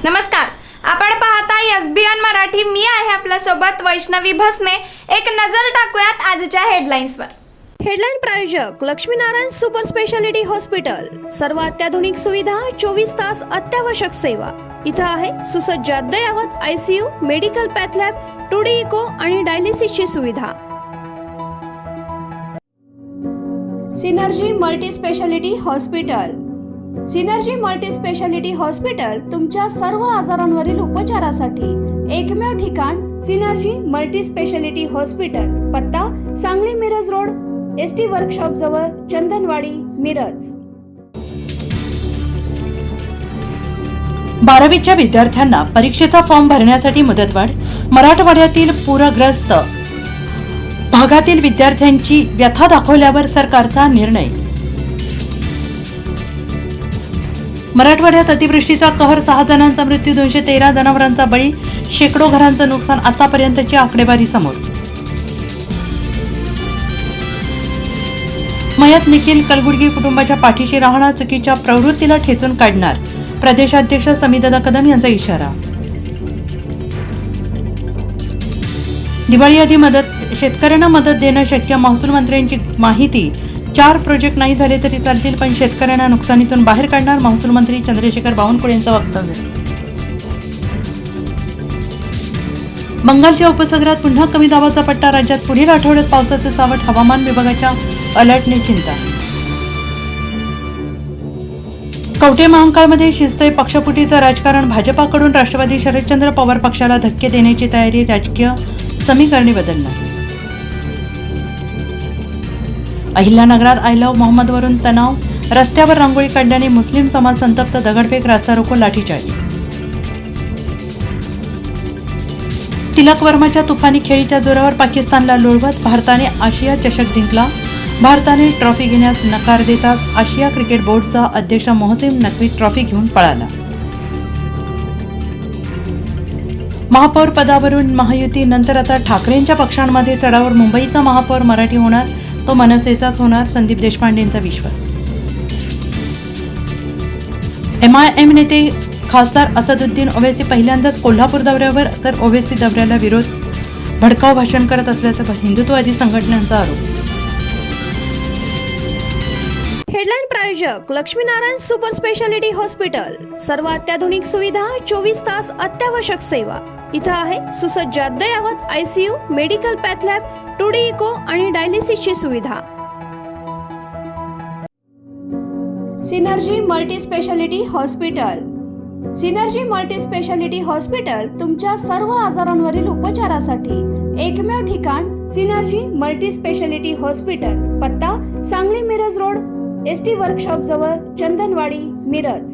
नमस्कार, आपण पाहताय एसबीएन मराठी. मी आहे आपल्या सोबत वैष्णवी भस्मे. एक नजर टाकूयात आजच्या हेडलाईन्सवर. हेडलाईन प्रायोजक लक्ष्मीनारायण सुपर स्पेशालिटी हॉस्पिटल. सर्व अत्याधुनिक सुविधा, 24 तास अत्यावश्यक सेवा. इथं आहे सुसज्ज अद्ययावत ICU, medical path lab, 2D echo आणि डायलिसिसची सुविधा. Synergy multi speciality hospital. Synergy multi speciality hospital तुमच्या सर्व आजारांवरील उपचारासाठी एकमेव ठिकाण. Synergy multi speciality hospital. पत्ता Sangli Miraj road, ST workshop जवळ, चंदनवाडी, मिरज. 12वीच्या विद्यार्थ्यांना परीक्षेचा फॉर्म भरण्यासाठी मुदतवाढ. मराठवाड्यातील पूरग्रस्त भागातील विद्यार्थ्यांची व्यथा दाखवल्यावर सरकारचा निर्णय. मराठवाड्यात अतिवृष्टीचा कहर. 6 जणांचा मृत्यू, 213 जनावरांचा बळी, शेकडो घरांचं नुकसान. आतापर्यंतची आकडेवारी समोर. मयत निखिल कलबुर्गी कुटुंबाच्या पाठीशी राहणार, चुकीच्या प्रवृत्तीला ठेचून काढणार. प्रदेशाध्यक्ष समीदादा कदम यांचा इशारा. दिवाळी आधी शेतकऱ्यांना मदत देणं शक्य. महसूल मंत्र्यांची माहिती. 4 प्रोजेक्ट नाही झाले तरी चालतील, पण शेतकऱ्यांना नुकसानीतून बाहेर काढणार. महसूल मंत्री चंद्रशेखर बावनकुळे यांचं वक्तव्य. बंगालच्या उपसागरात पुन्हा कमी दाबाचा पट्टा. राज्यात पुढील आठवड्यात पावसाचे सावट. हवामान विभागाच्या अलर्टने चिंता. कवठे महांकाळमध्ये शिजतंय पक्षफुटीचं राजकारण. भाजपाकडून राष्ट्रवादी शरदचंद्र पवार पक्षाला धक्के देण्याची तयारी. राजकीय समीकरणे बदलणार. अहिल्यानगरात आय लव्ह मोहम्मदवरून तणाव. रस्त्यावर रांगोळी काढल्याने मुस्लिम समाज संतप्त. दगडफेक, रास्ता रोको, लाठीचार्ज. तिलक वर्माच्या तुफानी खेळीच्या जोरावर पाकिस्तानला लोळवत भारताने आशिया चषक जिंकला. भारताने ट्रॉफी घेण्यास नकार देताच आशिया क्रिकेट बोर्डचा अध्यक्ष मोहसिन नक्वी ट्रॉफी घेऊन पळाला. महापौर पदावरून महायुती. नंतर आता ठाकरेंच्या पक्षांमध्ये चढावर. मुंबईचा महापौर मराठी होणार, तो मनसेचाच होणार. संदीप देशपांडेंचा विश्वास. MIM नेते खासदार असदुद्दीन ओवैसी पहिल्यांदाच कोल्हापूर दौऱ्यावर, तर ओवैसी दौऱ्याला विरोध. भडकाऊ भाषण करत असल्याचा हिंदुत्ववादी संघटनांचा आरोप. हेडलाईन प्रायोजक लक्ष्मीनारायण सुपर स्पेशालिटी हॉस्पिटल. सर्व अत्याधुनिक सुविधा, 24 तास अत्यावश्यक सेवा. इथं आहे सुसज्ज अद्ययावत ICU, medical path lab, 2D echo आणि डायलिसिसची सुविधा. Synergy multi speciality hospital. Synergy multi speciality hospital तुमच्या सर्व आजारांवरील उपचारासाठी एकमेव ठिकाण. Synergy multi speciality hospital. पत्ता Sangli Miraj road, ST workshop जवळ, चंदनवाडी, मिरज.